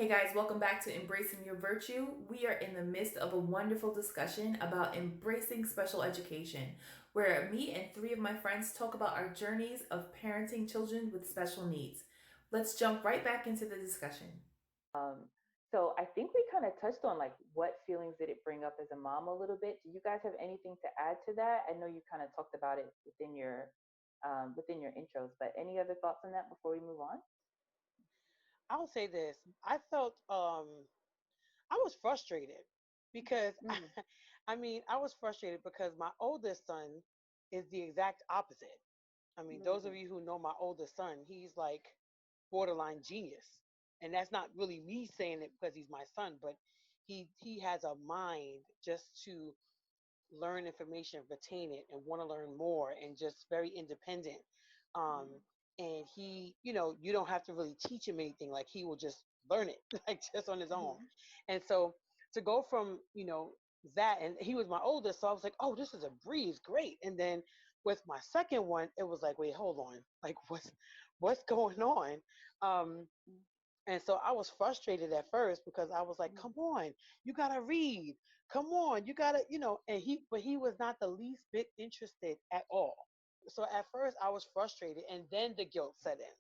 Hey guys, welcome back to Embracing Your Virtue. We are in the midst of a wonderful discussion about embracing special education, where me and three of my friends talk about our journeys of parenting children with special needs. Let's jump right back into the discussion. Um, so I think we kind of touched on like what feelings did it bring up as a mom a little bit. Do you guys have anything to add to that? I know you kind of talked about it within your intros, but any other thoughts on that before we move on? I'll say this. I felt I was frustrated because Mm, I was frustrated because my oldest son is the exact opposite. I mean, those of mm, you who know my oldest son, he's like borderline genius. And that's not really me saying it because he's my son, but he has a mind just to learn information, retain it, and want to learn more, and just very independent. Um, and you don't have to really teach him anything. Like he will just learn it, like just on his own. mm, And so to go from that, and he was my oldest, so I was like, oh, this is a breeze, great. And then with my second one, it was like, wait, hold on, like what's going on? Um, and so I was frustrated at first because I was like, come on, you gotta read. Come on, you gotta, and he was not the least bit interested at all. So at first I was frustrated, and then the guilt set in.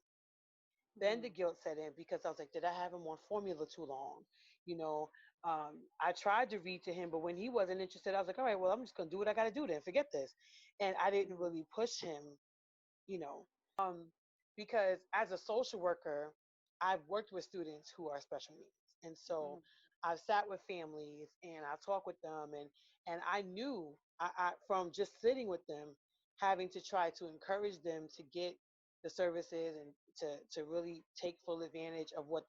Then the mm, guilt set in because I was like, did I have him on formula too long? You know, I tried to read to him, but when he wasn't interested, I was like, all right, well, I'm just gonna do what I gotta do then. Forget this. And I didn't mm, really push him, you know, um, because as a social worker, I've worked with students who are special needs, and so mm, I've sat with families and I talk with them, and I knew from just sitting with them, having to try to encourage them to get the services and to really take full advantage of what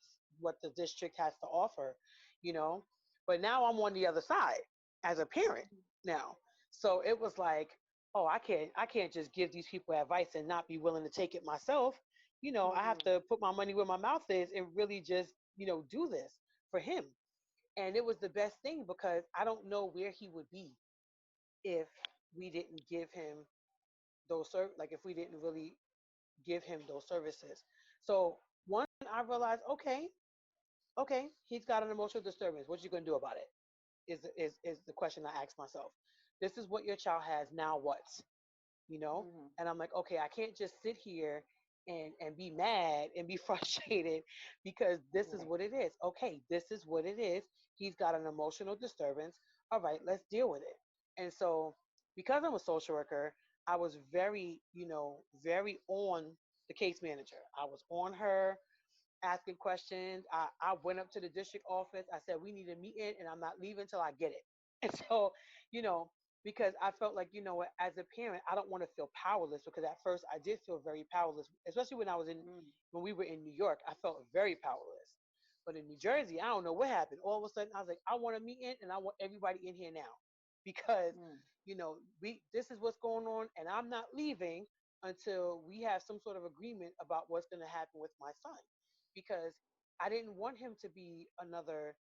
the district has to offer, you know. But now I'm on the other side as a parent now, so it was like, oh, I can't just give these people advice and not be willing to take it myself. I have mm, to put my money where my mouth is and really just do this for him. And it was the best thing because I don't know where he would be if we didn't give him like if we didn't really give him those services. So once I realized, okay, he's got an emotional disturbance, what you gonna do about it is the question I asked myself. This is what your child has, now what? you know mm, and I'm like, okay, I can't just sit here and be mad and be frustrated because this is right. what it is. Okay, this is what it is. He's got an emotional disturbance. All right, let's deal with it. And so because I'm a social worker, I was very on the case manager. I was on her, asking questions. I went up to the district office. I said, we need a meeting and I'm not leaving until I get it. And so, you know, because I felt like, as a parent, I don't want to feel powerless because at first I did feel very powerless, especially Mm, when we were in New York, I felt very powerless. But in New Jersey, I don't know what happened. All of a sudden, I was like, I want a meeting and I want everybody in here now because, mm, this is what's going on and I'm not leaving until we have some sort of agreement about what's going to happen with my son because I didn't want him to be another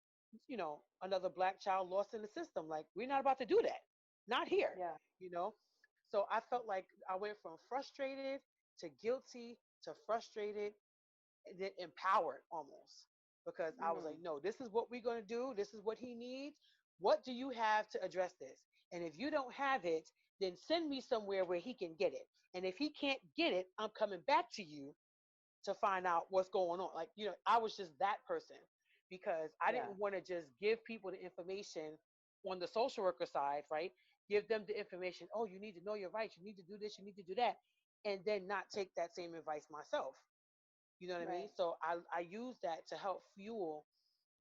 black child lost in the system. Like, we're not about to do that. Not here, yeah. you know? So I felt like I went from frustrated to guilty to frustrated and then empowered almost because I was like, Mm, no, this is what we're going to do. This is what he needs. What do you have to address this? And if you don't have it, then send me somewhere where he can get it. And if he can't get it, I'm coming back to you to find out what's going on. Like, I was just that person because I yeah. didn't want to just give people the information on the social worker side, right? Give them the information. Oh, you need to know your rights. You need to do this. You need to do that. And then not take that same advice myself. You know what I mean? Right. So I use that to help fuel,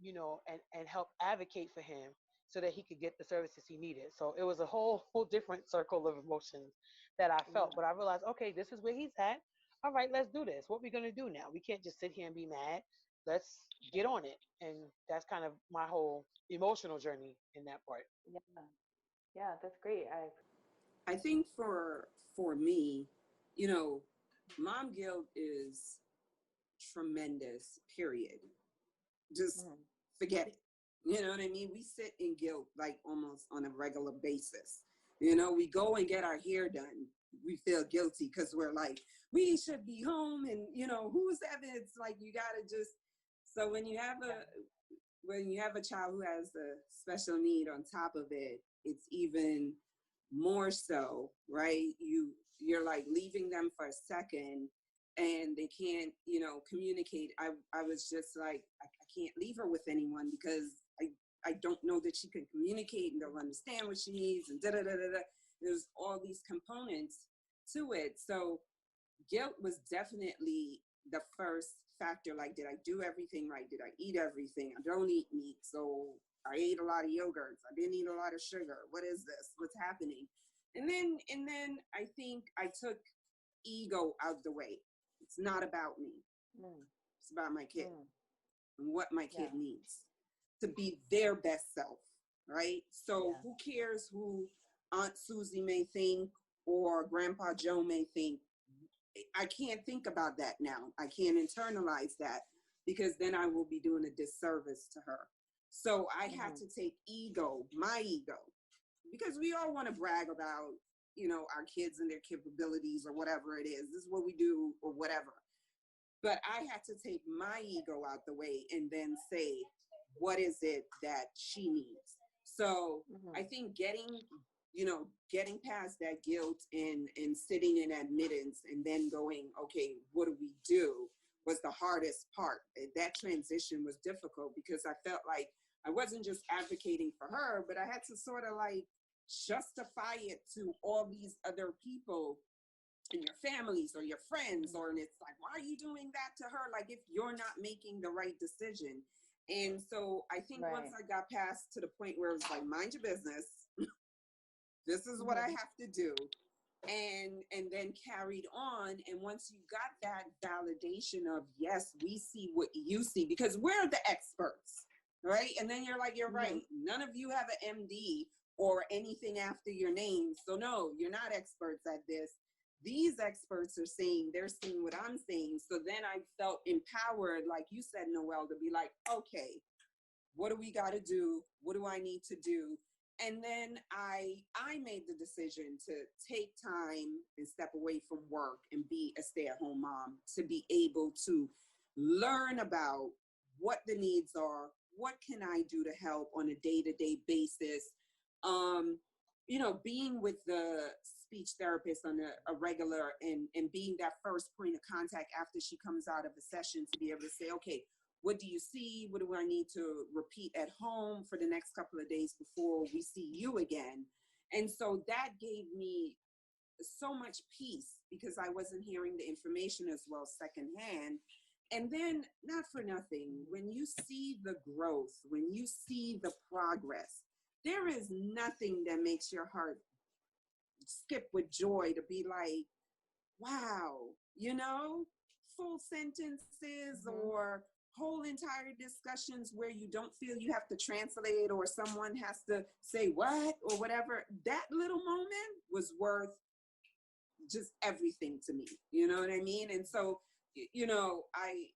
and help advocate for him so that he could get the services he needed. So it was a whole different circle of emotions that I felt. Yeah. But I realized, okay, this is where he's at. All right, let's do this. What we gonna do now? We can't just sit here and be mad. Let's get on it. And that's kind of my whole emotional journey in that part. Yeah. Yeah. That's great. I think for me, you know, mom guilt is tremendous, period. Just Mm, forget it. You know what I mean? We sit in guilt like almost on a regular basis. You know, we go and get our hair done. We feel guilty because we're like, we should be home. And, who's that? It's like, you got to just. So when you have a child who has a special need on top of it, it's even more so, right? You're like leaving them for a second and they can't, communicate. I was just like, I can't leave her with anyone because I don't know that she can communicate and they'll understand what she needs and da da da da da. There's all these components to it. So guilt was definitely the first factor. Like, did I do everything right? Did I eat everything? I don't eat meat, so I ate a lot of yogurts. I didn't eat a lot of sugar. What is this? What's happening? And then I think I took ego out the way. It's not about me. Mm. It's about my kid Mm. and what my kid Yeah. needs to be their best self, right? So Yeah. who cares who Aunt Susie may think or Grandpa Joe may think? I can't think about that now. I can't internalize that because then I will be doing a disservice to her. So I had to take my ego, because we all want to brag about, our kids and their capabilities or whatever it is. This is what we do or whatever. But I had to take my ego out the way and then say, what is it that she needs? So I think getting past that guilt and sitting in admittance and then going, okay, what do we do, was the hardest part. That transition was difficult because I felt like I wasn't just advocating for her, but I had to sort of like justify it to all these other people and your families or your friends, and it's like, why are you doing that to her? Like, if you're not making the right decision. And so I think once I got past to the point where it was like, mind your business, this is what I have to do, and then carried on. And once you got that validation of, yes, we see what you see, because we're the experts, right? And then you're like, you're right, none of you have an MD or anything after your name, so no, you're not experts at this. These experts are saying, they're seeing what I'm saying. So then I felt empowered, like you said, Noel, to be like, okay, what do we got to do? What do I need to do? And then I made the decision to take time and step away from work and be a stay-at-home mom, to be able to learn about what the needs are, what can I do to help on a day-to-day basis. Being with the speech therapist on a regular, and being that first point of contact after she comes out of a session, to be able to say, okay, what do you see? What do I need to repeat at home for the next couple of days before we see you again? And so that gave me so much peace because I wasn't hearing the information as well secondhand. And then, not for nothing, when you see the growth, when you see the progress, there is nothing that makes your heart skip with joy to be like, wow, full sentences or whole entire discussions where you don't feel you have to translate or someone has to say what or whatever. That little moment was worth just everything to me. You know what I mean? And so, I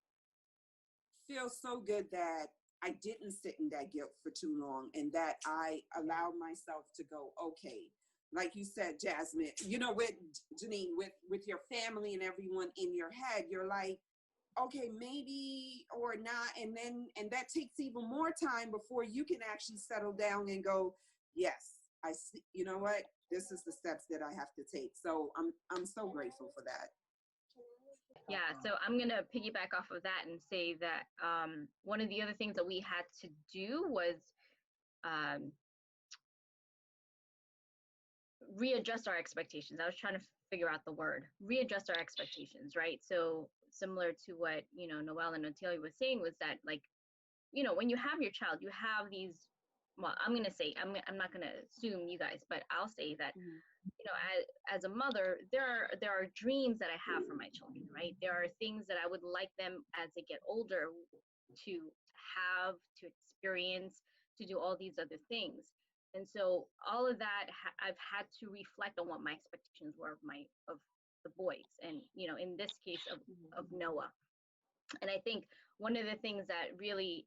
feel so good that I didn't sit in that guilt for too long, and that I allowed myself to go, okay, like you said, Jasmine, with Janine, with your family and everyone in your head, you're like, okay, maybe or not. And that takes even more time before you can actually settle down and go, yes, I see, you know what? This is the steps that I have to take. So I'm so grateful for that. Yeah, so I'm going to piggyback off of that and say that one of the other things that we had to do was readjust our expectations. I was trying to figure out the word, readjust our expectations, right? So similar to what, Noel and Otillia was saying, was that, like, when you have your child, you have these, well, I'm going to say, I'm not going to assume you guys, but I'll say that, as a mother, there are dreams that I have for my children, right? There are things that I would like them as they get older to have, to experience, to do all these other things. And so all of that, I've had to reflect on what my expectations were of the boys, and in this case of Noah. And I think one of the things that really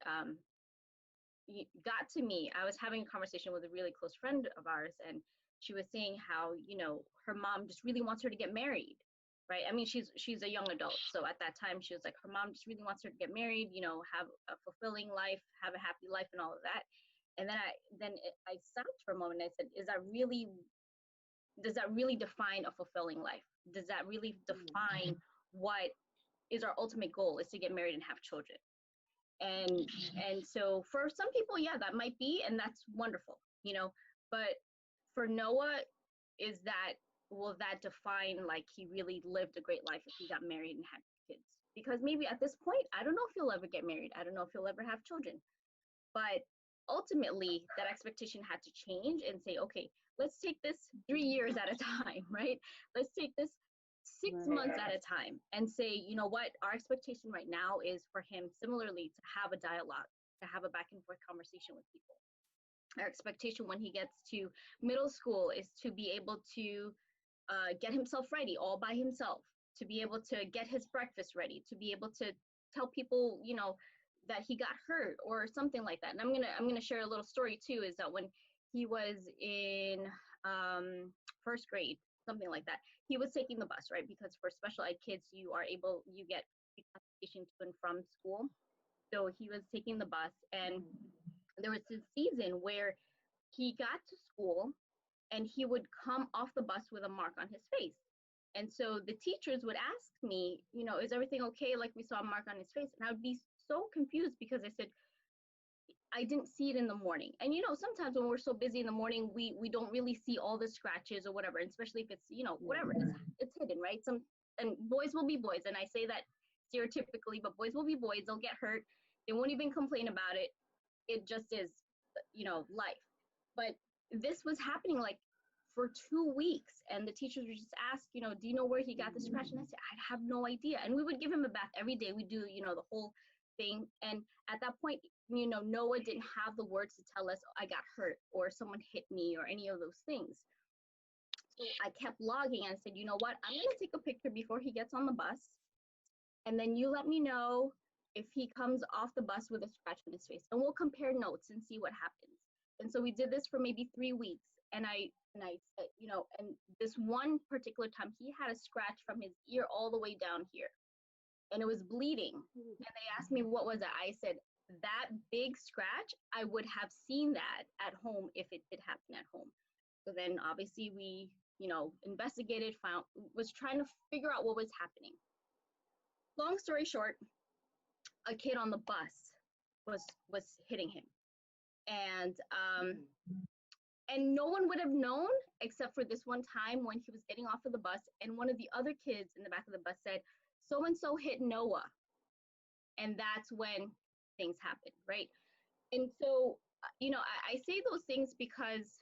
got to me, I was having a conversation with a really close friend of ours, and she was saying how her mom just really wants her to get married, right? I mean, she's a young adult, so at that time she was like, her mom just really wants her to get married, you know, have a fulfilling life, have a happy life, and all of that. And then I stopped for a moment and I said, is that really, does that really define a fulfilling life? Does that really define what is our ultimate goal, is to get married and have children? And so for some people, yeah, that might be, and that's wonderful, you know. But for Noah, is that, will that define like he really lived a great life if he got married and had kids? Because maybe at this point, I don't know if he'll ever get married, I don't know if he'll ever have children. But ultimately that expectation had to change and say, okay, let's take this 3 years at a time, right? Let's take this 6 months at a time and say, you know what, our expectation right now is for him similarly to have a dialogue, to have a back and forth conversation with people. Our expectation when he gets to middle school is to be able to get himself ready all by himself, to be able to get his breakfast ready, to be able to tell people, you know, that he got hurt or something like that. And I'm gonna share a little story too, is that when he was in first grade, something like that, he was taking the bus, right? Because for special ed kids, you get transportation to and from school. So he was taking the bus, and there was this season where he got to school and he would come off the bus with a mark on his face. And so the teachers would ask me, you know, is everything okay? Like, we saw a mark on his face. And I would be so confused because I said, I didn't see it in the morning. And, you know, sometimes when we're so busy in the morning, we don't really see all the scratches or whatever, and especially if it's, you know, whatever, it's hidden, right? And boys will be boys. And I say that stereotypically, but boys will be boys. They'll get hurt. They won't even complain about it. It just is, you know, life. But this was happening like for 2 weeks, and the teachers would just ask, you know, do you know where he got the scratch? And I said, I have no idea. And we would give him a bath every day. We do, you know, the whole thing. And at that point, you know, Noah didn't have the words to tell us, I got hurt or someone hit me or any of those things. So I kept logging and I said, you know what, I'm going to take a picture before he gets on the bus, and then you let me know if he comes off the bus with a scratch on his face, and we'll compare notes and see what happens. And so we did this for maybe 3 weeks. And I said, you know, and this one particular time he had a scratch from his ear all the way down here, and it was bleeding. And they asked me, what was it? I said, that big scratch, I would have seen that at home if it did happen at home. So then obviously we, you know, investigated, was trying to figure out what was happening. Long story short, a kid on the bus was hitting him. And no one would have known except for this one time when he was getting off of the bus, and one of the other kids in the back of the bus said, so-and-so hit Noah. And that's when things happened, right? And so, you know, I say those things because,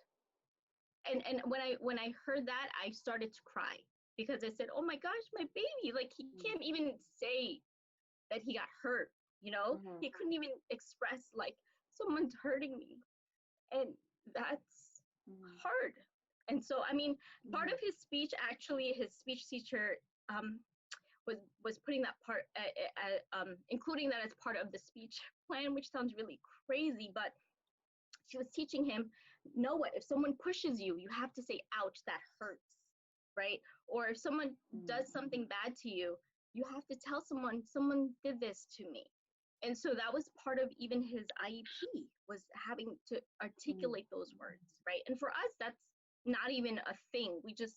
and when I heard that, I started to cry, because I said, oh my gosh, my baby, like, he can't even say that he got hurt, you know? He couldn't even express, like, someone's hurting me. And that's hard. And so, I mean, part of his speech, actually, his speech teacher was putting that part, including that as part of the speech plan, which sounds really crazy, but she was teaching him, Noah, if someone pushes you, you have to say, ouch, that hurts, right? Or if someone does something bad to you, you have to tell someone did this to me. And so that was part of even his IEP, was having to articulate those words, right? And for us, that's not even a thing. We just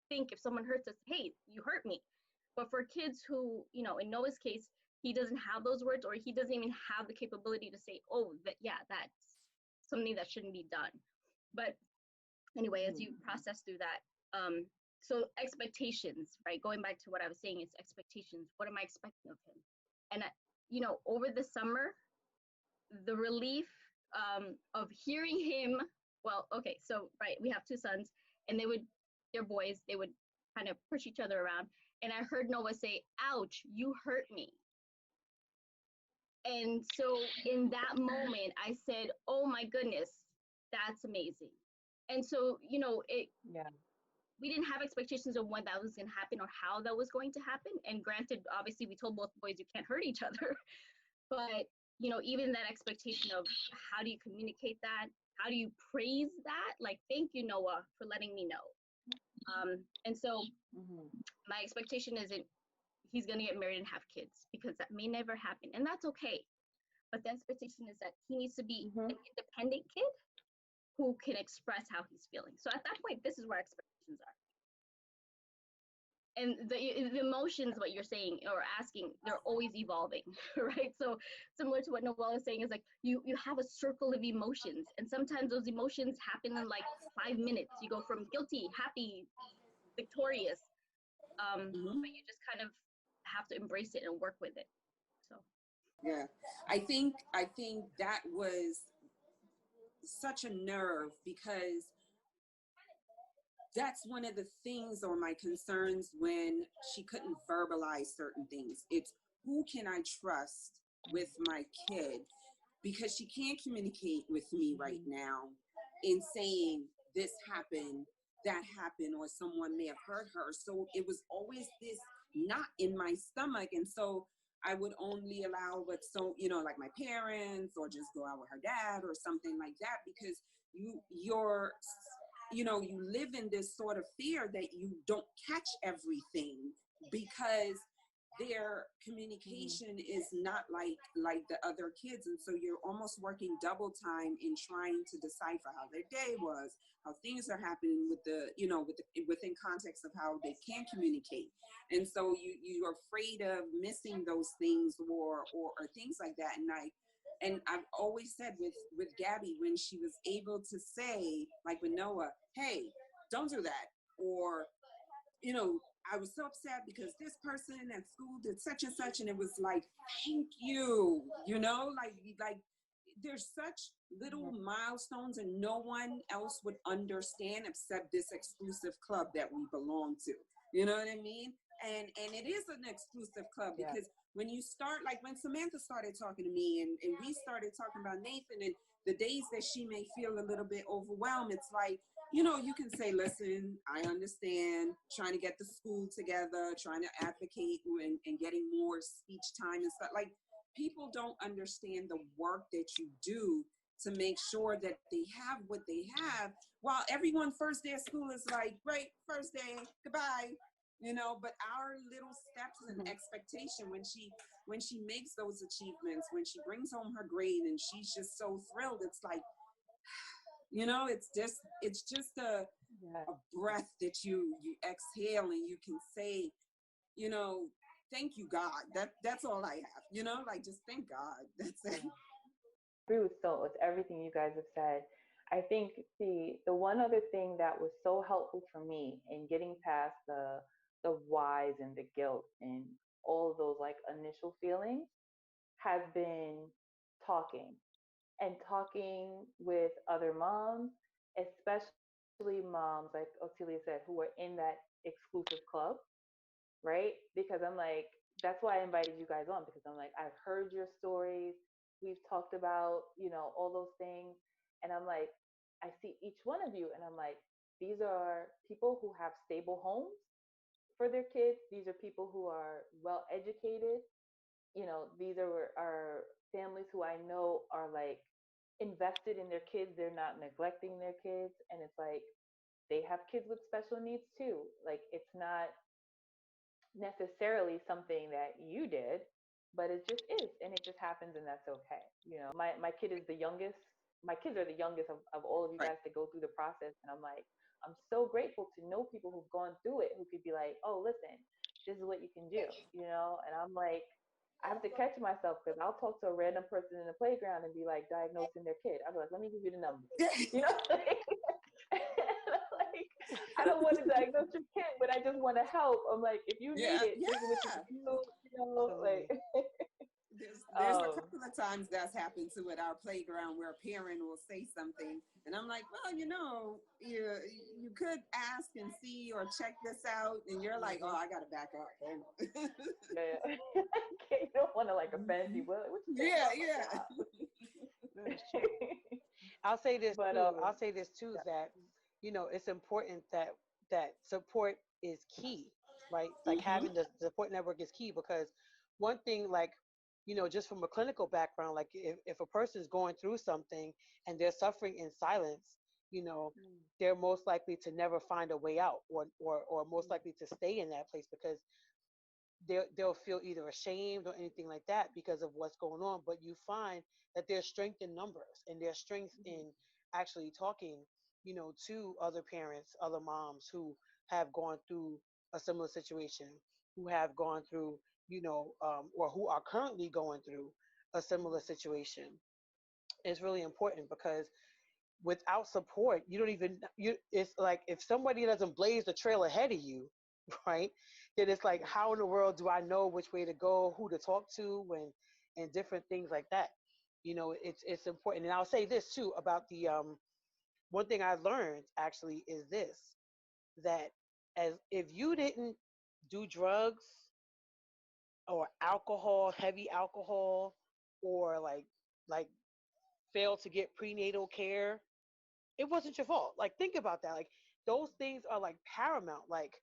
think if someone hurts us, hey, you hurt me. But for kids who, you know, in Noah's case, he doesn't have those words, or he doesn't even have the capability to say, oh, that's something that shouldn't be done. But anyway, as you process through that, so expectations, right? Going back to what I was saying, is expectations. What am I expecting of him? And you know, over the summer, the relief of hearing him, well, okay, so, right, we have 2 sons, and they're boys, they would kind of push each other around, and I heard Noah say, ouch, you hurt me. And so in that moment, I said, oh my goodness, that's amazing. And so, you know, we didn't have expectations of when that was going to happen or how that was going to happen. And granted, obviously, we told both boys you can't hurt each other. But, you know, even that expectation of how do you communicate that? How do you praise that? Like, thank you, Noah, for letting me know. And so Mhm. my expectation isn't he's going to get married and have kids, because that may never happen. And that's okay. But the expectation is that he needs to be Mhm. an independent kid who can express how he's feeling. So at that point, this is where expectations are. And the emotions, what you're saying or asking, they're always evolving, right? So similar to what Noel is saying, is like you have a circle of emotions, and sometimes those emotions happen in like 5 minutes. You go from guilty, happy, victorious, Mhm. but you just kind of have to embrace it and work with it. So Yeah, I think that was such a nerve because that's one of the things or my concerns when she couldn't verbalize certain things. It's who can I trust with my kid because she can't communicate with me right Mhm. now in saying this happened, that happened, or someone may have hurt her. So it was always this knot in my stomach. And so I would only allow what, so, like my parents or just go out with her dad or something like that because you're you live in this sort of fear that you don't catch everything because their Mhm. communication is not like the other kids, and so you're almost working double time in trying to decipher how their day was, how things are happening with within context of how they can communicate. And so you're afraid of missing those things or things like that. And I've always said with Gabby, when she was able to say, like with Noah, hey, don't do that, or I was so upset because this person at school did such and such, and it was like, thank you, like there's such little Mhm. milestones, and no one else would understand except this exclusive club that we belong to. You know what I mean? And it is an exclusive club Yeah. because when you start, like when Samantha started talking to me and we started talking about Nathan and the days that she may feel a little bit overwhelmed, it's like, you can say, listen, I understand trying to get the school together, trying to advocate and getting more speech time and stuff. Like, people don't understand the work that you do to make sure that they have what they have, while everyone first day of school is like, great, first day, goodbye. But our little steps and Mhm. expectation when she makes those achievements, when she brings home her grade and she's just so thrilled, it's like, it's just Yeah. a breath that you exhale and you can say, you know, thank you God. That's all I have. Like, just thank God. That's it. Yeah. Agree with everything you guys have said. I think the one other thing that was so helpful for me in getting past the whys and the guilt and all of those like initial feelings has been talking and talking with other moms, especially moms like Otillia said, who are in that exclusive club, right? Because I'm like, that's why I invited you guys on, because I'm like, I've heard your stories. We've talked about, all those things. And I'm like, I see each one of you, and I'm like, these are people who have stable homes for their kids. These are people who are well educated. These are families who I know are like invested in their kids. They're not neglecting their kids. And it's like, they have kids with special needs too. Like, it's not necessarily something that you did, but it just is, and it just happens, and that's okay. My kid is the youngest. My kids are the youngest of all of you Right. guys to go through the process, and I'm like, I'm so grateful to know people who've gone through it, who could be like, oh, listen, this is what you can do. And I'm like, I have to catch myself because I'll talk to a random person in the playground and be like diagnosing their kid. I'll be like, let me give you the number. You know, like, I don't want to diagnose your kid, but I just want to help. I'm like, if you need Yeah, it, this is what you yeah. can do. Like, Absolutely. There's a oh, couple of times that's happened to at our playground where a parent will say something, and I'm like, well, you could ask and see or check this out, and you're like, oh, mhm. I gotta back up. Yeah, yeah. You don't want to like offend people. Like, what you think Yeah, about my yeah. job? That is true. I'll say this But too. I'll say this too, yeah. that it's important that support is key, right? Like Hmm. having the support network is key, because one thing, like, just from a clinical background, like if a person is going through something and they're suffering in silence, you know, Mm. they're most likely to never find a way out, or most likely to stay in that place because they'll feel either ashamed or anything like that because of what's going on. But you find that there's strength in numbers, and there's strength Mhm. in actually talking, to other parents, other moms who have gone through a similar situation, who have gone through, or who are currently going through a similar situation. It's really important because without support, you don't even you. It's like if somebody doesn't blaze the trail ahead of you, right? Then it's like, Yeah. how in the world do I know which way to go, who to talk to, and different things like that. It's important. And I'll say this too about the one thing I learned actually is this, that as if you didn't do drugs or alcohol, heavy alcohol, or like fail to get prenatal care, it wasn't your fault. Like think about that. Like those things are like paramount. Like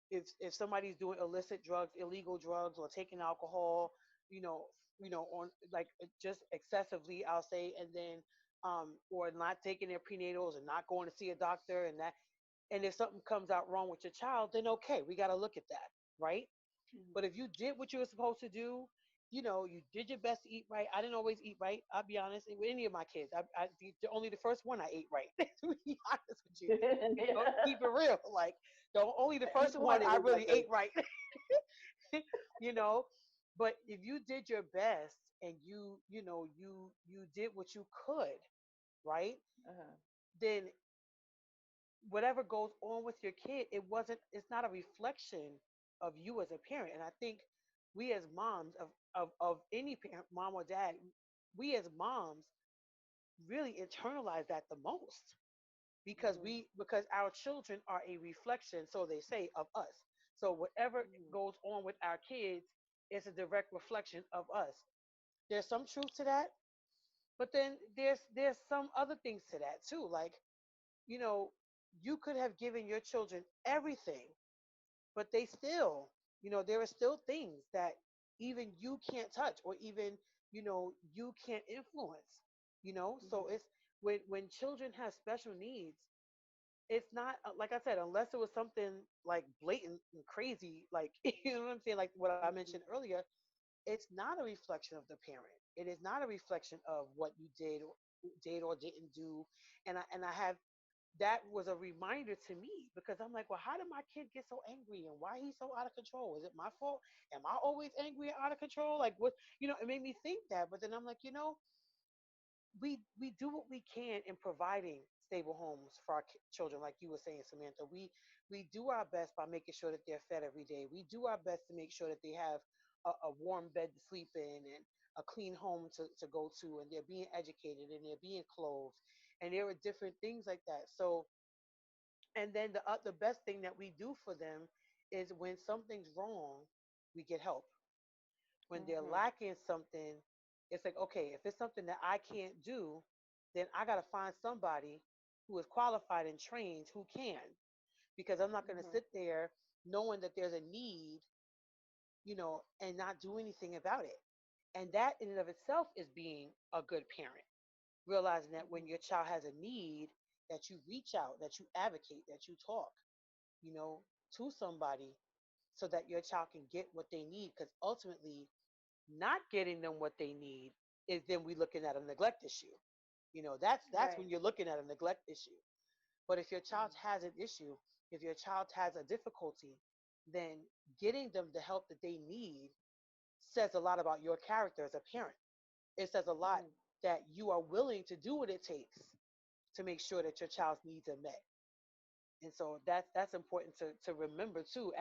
if somebody's doing illicit drugs, illegal drugs, or taking alcohol, you know, on like just excessively, I'll say, and then or not taking their prenatals and not going to see a doctor and that, and if something comes out wrong with your child, then okay, we got to look at that, right? Mhm. But if you did what you were supposed to do, you did your best to eat right. I didn't always eat right. I'll be honest. With any of my kids, only the first one I ate right. To be honest with you, keep it real. Like only the Each first one one it I was like really a ate right. you know, but if you did your best and you did what you could, right? uh-huh. Then whatever goes on with your kid, it's not a reflection of you as a parent. And I think we as moms of any parent, mom or dad, we as moms really internalize that the most because Mhm. our children are a reflection, so they say, of us. So whatever Mhm. goes on with our kids is a direct reflection of us. There's some truth to that, but then there's some other things to that too. Like, you know, you could have given your children everything, but they still, there are still things that even you can't touch, or even, you can't influence, so Mhm. it's when children have special needs, it's not like I said, unless it was something like blatant and crazy, like you know what I'm saying, like what I mentioned Mhm. earlier. It's not a reflection of the parent. It is not a reflection of what you did or didn't do. And I have that was a reminder to me because I'm like, well, how did my kid get so angry and why he's so out of control? Is it my fault? Am I always angry and out of control? Like what? It made me think that. But then I'm like, we do what we can in providing stable homes for our children, like you were saying, Samantha. We do our best by making sure that they're fed every day. We do our best to make sure that they have a warm bed to sleep in and a clean home to go to, and they're being educated and they're being clothed, and there are different things like that. So, and then the best thing that we do for them is when something's wrong, we get help. When they're Mhm. lacking something, it's like, okay, if it's something that I can't do, then I got to find somebody who is qualified and trained who can, because I'm not going to Mhm. sit there knowing that there's a need, and not do anything about it. And that in and of itself is being a good parent, realizing that when Mhm. your child has a need, that you reach out, that you advocate, that you talk, you know, to somebody so that your child can get what they need. Because ultimately, not getting them what they need is then we looking at a neglect issue. That's Right. when you're looking at a neglect issue. But if your child Mhm. has an issue, if your child has a difficulty, then getting them the help that they need says a lot about your character as a parent. It says a lot Mhm. that you are willing to do what it takes to make sure that your child's needs are met. And so that's important to remember too,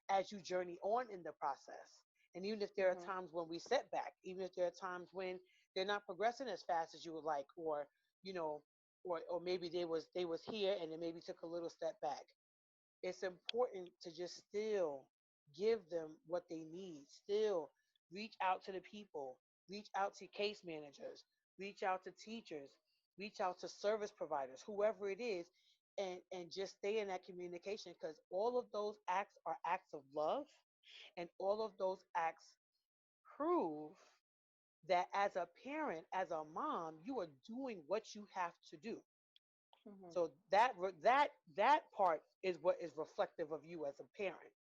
as you journey on in the process. And even if there are Mhm. times when we set back, even if there are times when they're not progressing as fast as you would like, or you know or maybe they was here and they maybe took a little step back, it's important to just still give them what they need. Still reach out to the people, reach out to case managers, reach out to teachers, reach out to service providers, whoever it is, and just stay in that communication, because all of those acts are acts of love, and all of those acts prove that as a parent, as a mom, you are doing what you have to do. Mhm. So that part is what is reflective of you as a parent,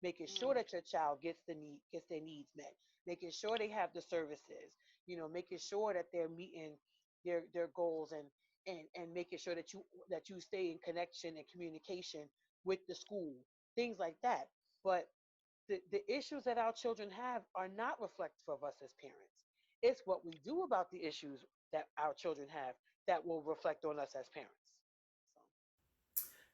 making sure Mm. that your child gets their needs met, making sure they have the services, making sure that they're meeting their goals, and making sure that you stay in connection and communication with the school, things like that. But the issues that our children have are not reflective of us as parents. It's what we do about the issues that our children have that will reflect on us as parents.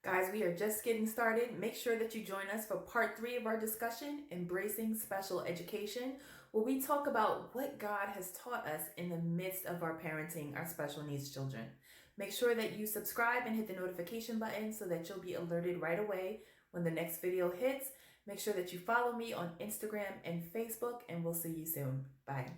So, Guys, we are just getting started. Make sure that you join us for part 3 of our discussion, Embracing Special Education, where we talk about what God has taught us in the midst of our parenting our special needs children. Make sure that you subscribe and hit the notification button so that you'll be alerted right away when the next video hits. Make sure that you follow me on Instagram and Facebook, and we'll see you soon. Bye.